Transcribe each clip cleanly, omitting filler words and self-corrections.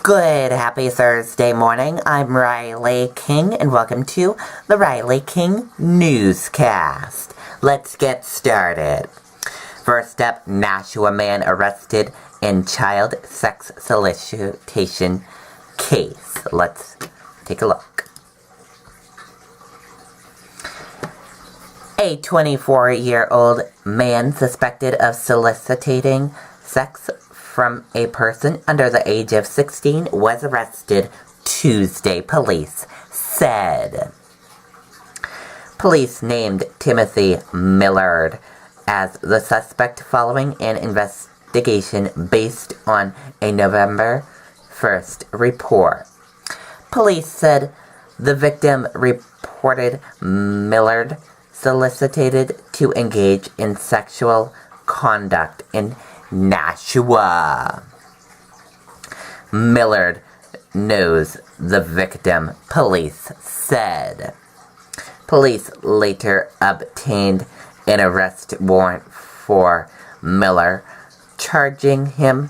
Good, happy Thursday morning. I'm Riley King, and welcome to the Riley King Newscast. Let's get started. First up, Nashua man arrested in child sex solicitation case. Let's take a look. A 24-year-old man suspected of soliciting sex from a person under the age of 16 was arrested Tuesday, police said. Police named Timothy Millard as the suspect following an investigation based on a November 1st report. Police said the victim reported Millard solicited to engage in sexual conduct in Nashua. Millard knows the victim, police said. Police later obtained an arrest warrant for Miller, charging him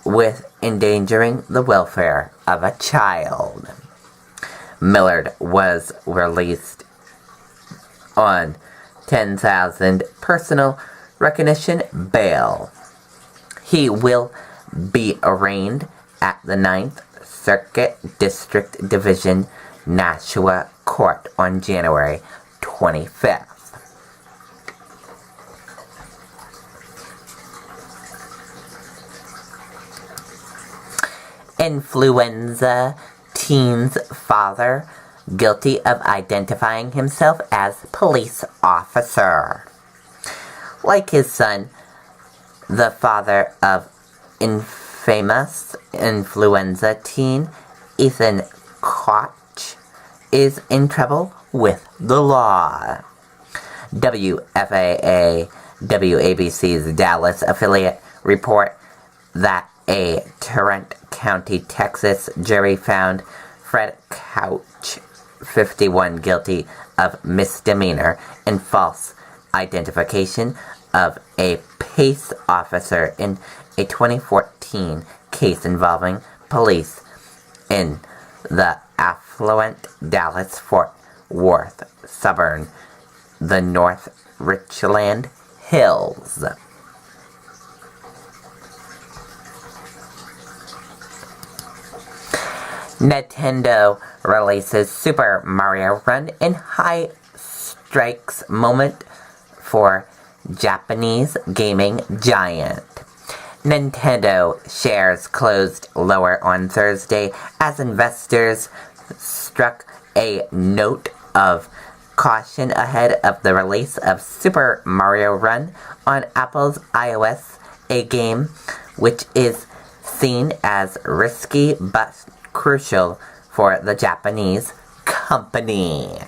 with endangering the welfare of a child. Millard was released on $10,000 personal recognition bail. He will be arraigned at the 9th Circuit District Division Nashua Court on January 25th. Influenza teen's father guilty of identifying himself as police officer. Like his son, the father of infamous influenza teen Ethan Koch is in trouble with the law. WFAA WABC's Dallas affiliate report that a Tarrant County, Texas jury found Fred Couch, 51, guilty of misdemeanor and false identification of a PACE officer in a 2014 case involving police in the affluent Dallas-Fort Worth suburb, the North Richland Hills. Nintendo releases Super Mario Run in high strikes moment for Japanese gaming giant. Nintendo shares closed lower on Thursday as investors struck a note of caution ahead of the release of Super Mario Run on Apple's iOS, a game which is seen as risky but crucial for the Japanese company.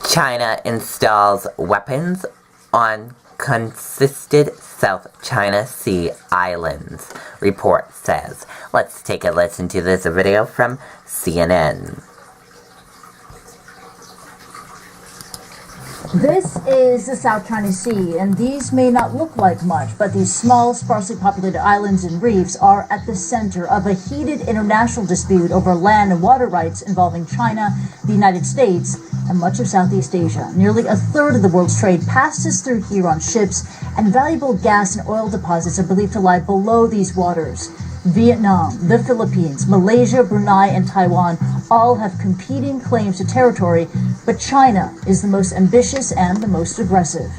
China installs weapons on contested South China Sea islands, report says. Let's take a listen to this video from CNN. This is the South China Sea, and these may not look like much, but these small, sparsely populated islands and reefs are at the center of a heated international dispute over land and water rights involving China, the United States, and much of Southeast Asia. Nearly a third of the world's trade passes through here on ships, and valuable gas and oil deposits are believed to lie below these waters. Vietnam, the Philippines, Malaysia, Brunei, and Taiwan all have competing claims to territory, but China is the most ambitious and the most aggressive.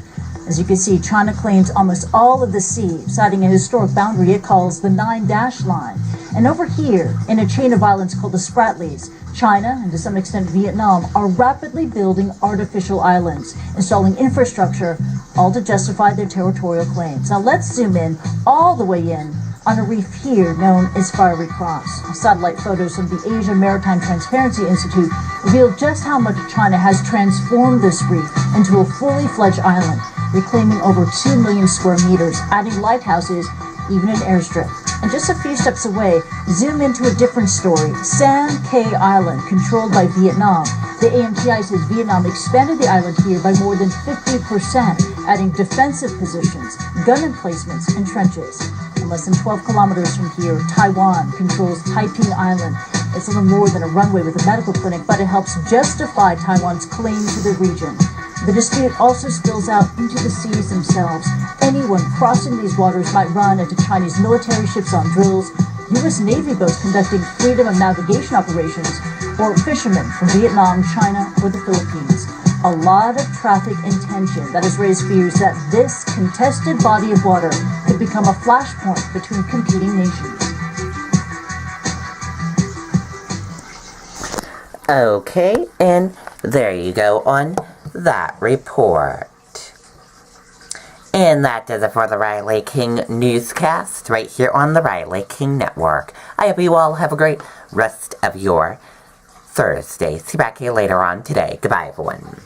As you can see, China claims almost all of the sea, citing a historic boundary it calls the Nine-Dash Line. And over here, in a chain of islands called the Spratlys, China, and to some extent Vietnam, are rapidly building artificial islands, installing infrastructure, all to justify their territorial claims. Now let's zoom in, all the way in, on a reef here known as Fiery Cross. Satellite photos from the Asia Maritime Transparency Institute reveal just how much China has transformed this reef into a fully fledged island, reclaiming over 2 million square meters, adding lighthouses, even an airstrip. And just a few steps away, zoom into a different story. San Kay Island, controlled by Vietnam. The AMTI says Vietnam expanded the island here by more than 50%, adding defensive positions, gun emplacements, and trenches. And less than 12 kilometers from here, Taiwan controls Taiping Island. It's little more than a runway with a medical clinic, but it helps justify Taiwan's claim to the region. The dispute also spills out into the seas themselves. Anyone crossing these waters might run into Chinese military ships on drills, U.S. Navy boats conducting freedom of navigation operations, or fishermen from Vietnam, China, or the Philippines. A lot of traffic and tension that has raised fears that this contested body of water could become a flashpoint between competing nations. Okay, and there you go on that report. And that does it for the Riley King Newscast right here on the Riley King Network. I hope you all have a great rest of your Thursday. See you back here later on today. Goodbye, everyone.